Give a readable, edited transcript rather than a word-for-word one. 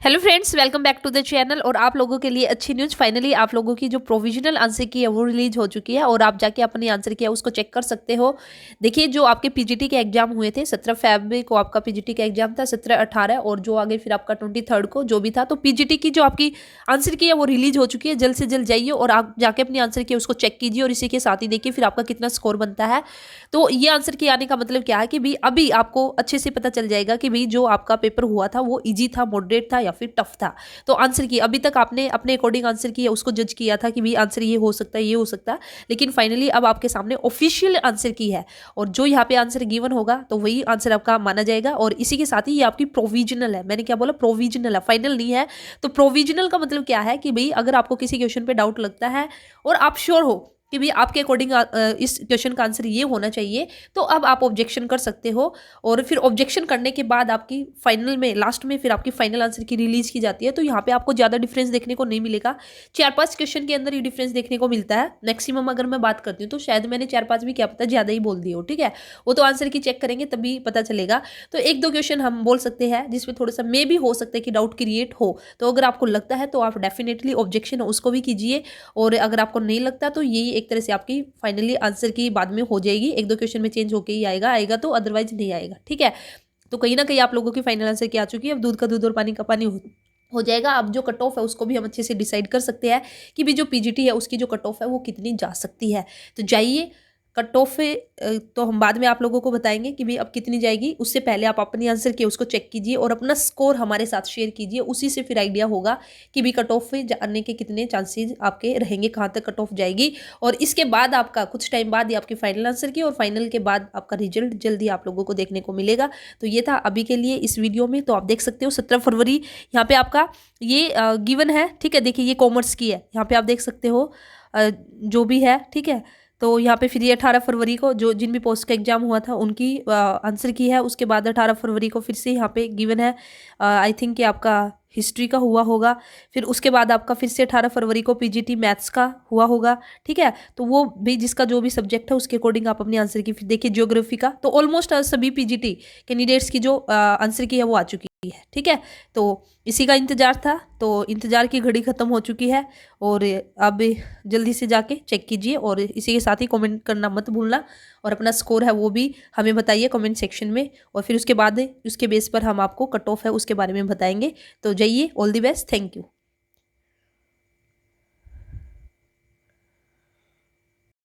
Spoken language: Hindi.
Hello friends, welcome back to the channel. और आप लोगों के लिए अच्छी न्यूज़, फाइनली आप लोगों की जो प्रोविजनल आंसर की है वो रिलीज हो चुकी है और आप जाके अपनी आंसर की है उसको चेक कर सकते हो। देखिए, जो आपके पीजीटी के एग्जाम हुए थे 17 फरवरी को आपका पीजीटी का एग्जाम था, 17, 18 और जो आगे फिर आपका 23 को जो भी था, तो पीजीटी की जो आपकी आंसर की है वो रिलीज हो चुकी है। जल्द से जल्द जाइए और आप जाके अपनी आंसर की उसको चेक कीजिए और इसी के साथ ही देखिए फिर आपका कितना स्कोर बनता है। तो ये आंसर की आने का मतलब क्या है कि भाई अभी आपको अच्छे से पता चल जाएगा कि भाई जो आपका पेपर हुआ था वो ईजी था, मॉडरेट था या फिर टफ था। तो आंसर की अभी तक आपने अपने अकॉर्डिंग आंसर की है उसको जज किया था कि भाई आंसर ये हो सकता है, ये हो सकता है, लेकिन फाइनली अब आपके सामने ऑफिशियल आंसर की है और जो यहाँ पे आंसर गिवन होगा तो वही आंसर आपका माना जाएगा। और इसी के साथ ही ये आपकी प्रोविजनल है। मैंने क्या बोला? प्रोविजनल है, फाइनल नहीं है। तो प्रोविजनल का मतलब क्या है कि भाई अगर आपको किसी क्वेश्चन पे डाउट लगता है और आप श्योर हो कि भाई आपके अकॉर्डिंग इस क्वेश्चन का आंसर ये होना चाहिए, तो अब आप ऑब्जेक्शन कर सकते हो। और फिर ऑब्जेक्शन करने के बाद आपकी फाइनल में लास्ट में फिर आपकी फाइनल आंसर की रिलीज की जाती है। तो यहाँ पे आपको ज़्यादा डिफरेंस देखने को नहीं मिलेगा, 4-5 क्वेश्चन के अंदर ही डिफरेंस देखने को मिलता है मैक्सिमम। अगर मैं बात करती हूँ तो शायद मैंने 4-5 भी क्या पता ज़्यादा ही बोल दिए हो, ठीक है। वो तो आंसर की चेक करेंगे तभी पता चलेगा। तो 1-2 क्वेश्चन हम बोल सकते हैं जिसमें थोड़ा सा मे भी हो सकता है कि डाउट क्रिएट हो। तो अगर आपको लगता है तो आप डेफिनेटली ऑब्जेक्शन उसको भी कीजिए, और अगर आपको नहीं लगता तो यही एक तरह से आपकी फाइनली आंसर की बाद में हो जाएगी। 1-2 क्वेश्चन में चेंज होके ही आएगा तो अदरवाइज नहीं आएगा, ठीक है। तो कहीं ना कहीं आप लोगों की फाइनल आंसर की आ चुकी है। अब दूध का दूध और पानी का पानी हो जाएगा। अब जो कट ऑफ है उसको भी हम अच्छे से डिसाइड कर सकते हैं कि भी जो पीजीटी है उसकी जो कट ऑफ है वो कितनी जा सकती है। तो जाइए, कट ऑफ तो हम बाद में आप लोगों को बताएंगे कि भाई अब कितनी जाएगी। उससे पहले आप अपनी आंसर की उसको चेक कीजिए और अपना स्कोर हमारे साथ शेयर कीजिए। उसी से फिर आइडिया होगा कि भी कट ऑफ जाने के कितने चांसेस आपके रहेंगे, कहाँ तक कट ऑफ जाएगी। और इसके बाद आपका कुछ टाइम बाद ही आपकी फाइनल आंसर की और फाइनल के बाद आपका रिजल्ट जल्दी आप लोगों को देखने को मिलेगा। तो ये था अभी के लिए इस वीडियो में। तो आप देख सकते हो 17 फरवरी यहाँ पे आपका ये गिवन है, ठीक है। देखिए ये कॉमर्स की है, यहाँ पे आप देख सकते हो जो भी है, ठीक है। तो यहाँ पे फिर ये 18 फरवरी को जो जिन भी पोस्ट का एग्जाम हुआ था उनकी आंसर की है। उसके बाद 18 फरवरी को फिर से यहाँ पे गिवन है, आई थिंक कि आपका हिस्ट्री का हुआ होगा। फिर उसके बाद आपका फिर से 18 फरवरी को पीजीटी मैथ्स का हुआ होगा, ठीक है। तो वो भी जिसका जो भी सब्जेक्ट है उसके अकॉर्डिंग आप अपनी आंसर की फिर देखिए। ज्योग्राफी का तो ऑलमोस्ट सभी पीजीटी कैंडिडेट्स की जो आंसर की है वो आ चुकी है, ठीक है। तो इसी का इंतजार था, तो इंतजार की घड़ी खत्म हो चुकी है और अब जल्दी से जाके चेक कीजिए। और इसी के साथ ही कमेंट करना मत भूलना और अपना स्कोर है वो भी हमें बताइए कमेंट सेक्शन में। और फिर उसके बाद उसके बेस पर हम आपको कट ऑफ है उसके बारे में बताएंगे। तो जाइए, all the best, thank you.